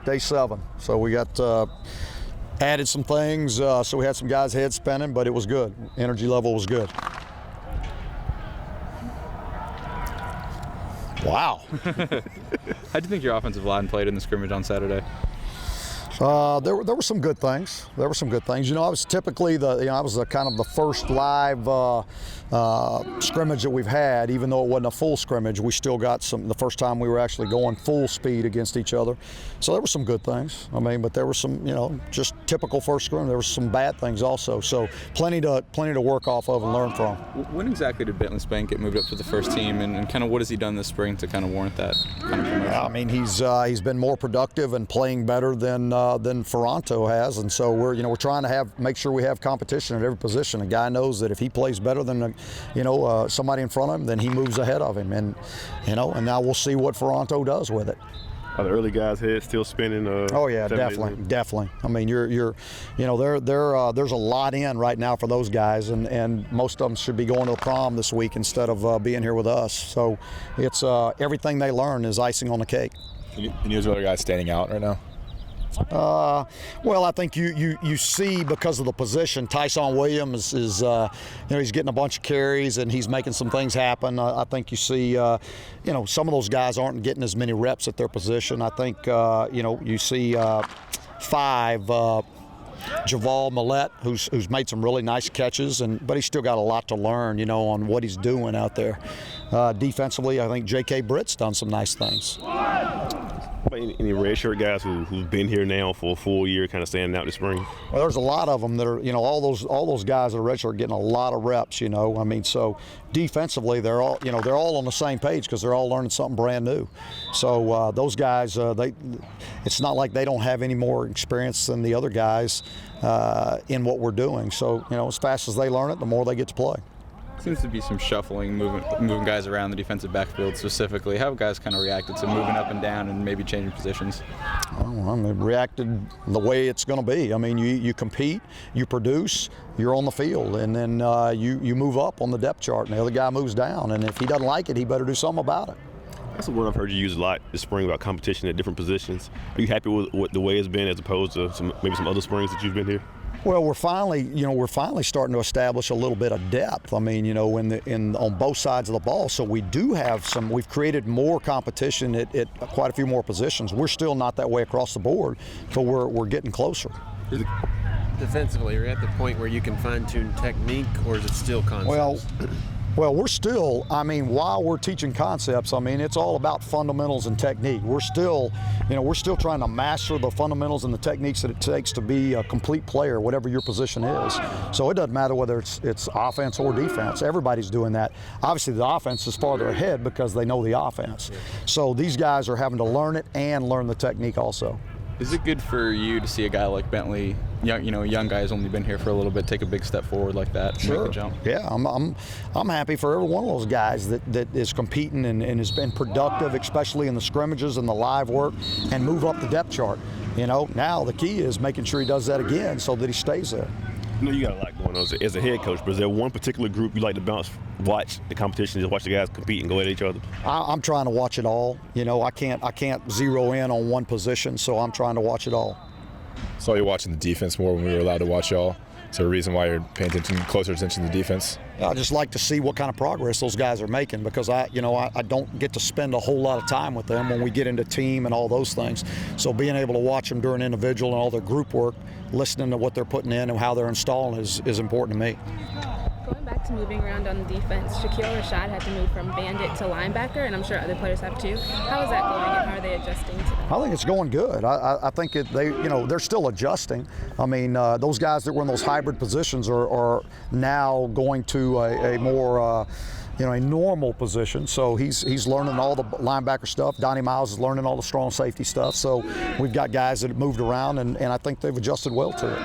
day 7. So we got added some things, so we had some guys' heads spinning, but it was good. Energy level was good. Wow. How do you think your offensive line played in the scrimmage on Saturday? There were some good things. There were some good things. I was typically I was kind of the first live scrimmage that we've had. Even though it wasn't a full scrimmage, we still got the first time we were actually going full speed against each other. So there were some good things. I mean, but there were some, just typical first scrimmage. There were some bad things also. So plenty to work off of and learn from. When exactly did Bentley Spank get moved up to the first team, and kind of what has he done this spring to kind of warrant that kind of promotion? I mean, he's been more productive and playing better than Ferranto has, and so we're trying to make sure we have competition at every position. A guy knows that if he plays better than somebody in front of him, then he moves ahead of him, and now we'll see what Ferranto does with it. Are the early guys' heads still spinning? Oh yeah, definitely. I mean, there's a lot in right now for those guys, and most of them should be going to the prom this week instead of being here with us. So it's everything they learn is icing on the cake. Any of those other guys standing out right now? Well, I think you see because of the position, Tyson Williams is he's getting a bunch of carries and he's making some things happen. I think you see some of those guys aren't getting as many reps at their position. I think you see 5. Javal Millette, who's made some really nice catches, but he's still got a lot to learn, on what he's doing out there. Defensively, I think J.K. Britt's done some nice things. Any redshirt guys who've been here now for a full year, kind of standing out this spring? Well, there's a lot of them that are, all those guys that are redshirt are getting a lot of reps. I mean, so defensively, they're all on the same page because they're all learning something brand new. So those guys, it's not like they don't have any more experience than the other guys in what we're doing. So as fast as they learn it, the more they get to play. Seems to be some shuffling, moving guys around the defensive backfield specifically. How have guys kind of reacted to moving up and down and maybe changing positions? Reacted the way it's going to be. I mean, you compete, you produce, you're on the field, and then you move up on the depth chart, and the other guy moves down. And if he doesn't like it, he better do something about it. That's the word I've heard you use a lot this spring about competition at different positions. Are you happy with the way it's been as opposed to maybe some other springs that you've been here? Well, we're finally starting to establish a little bit of depth. I mean, on both sides of the ball. So we do have we've created more competition at quite a few more positions. We're still not that way across the board, but we're getting closer. Defensively, are you at the point where you can fine-tune technique, or is it still concepts? Well, we're still, while we're teaching concepts, it's all about fundamentals and technique. We're still trying to master the fundamentals and the techniques that it takes to be a complete player, whatever your position is. So it doesn't matter whether it's offense or defense. Everybody's doing that. Obviously, the offense is farther ahead because they know the offense. So these guys are having to learn it and learn the technique also. Is it good for you to see a guy like Bentley, a young guy who's only been here for a little bit, take a big step forward like that, sure. Make the jump? Yeah, I'm happy for every one of those guys that is competing and has been productive, especially in the scrimmages and the live work, and move up the depth chart. Now the key is making sure he does that again so that he stays there. You got a lot going on as a head coach, but is there one particular group you like to watch the competition, just watch the guys compete and go at each other? I'm trying to watch it all. I can't zero in on one position, so I'm trying to watch it all. So you're watching the defense more when we were allowed to watch y'all. Is there a reason why you're paying closer attention to the defense? I just like to see what kind of progress those guys are making because I don't get to spend a whole lot of time with them when we get into team and all those things. So being able to watch them during individual and all their group work, listening to what they're putting in and how they're installing is important to me. Going back to moving around on the defense, Shaquille Rashad had to move from bandit to linebacker, and I'm sure other players have too. How is that going, and how are they adjusting to that? I think it's going good. I think they're still adjusting. Those guys that were in those hybrid positions are now going to a more a normal position. So he's learning all the linebacker stuff. Donnie Miles is learning all the strong safety stuff. So we've got guys that have moved around, and I think they've adjusted well to it.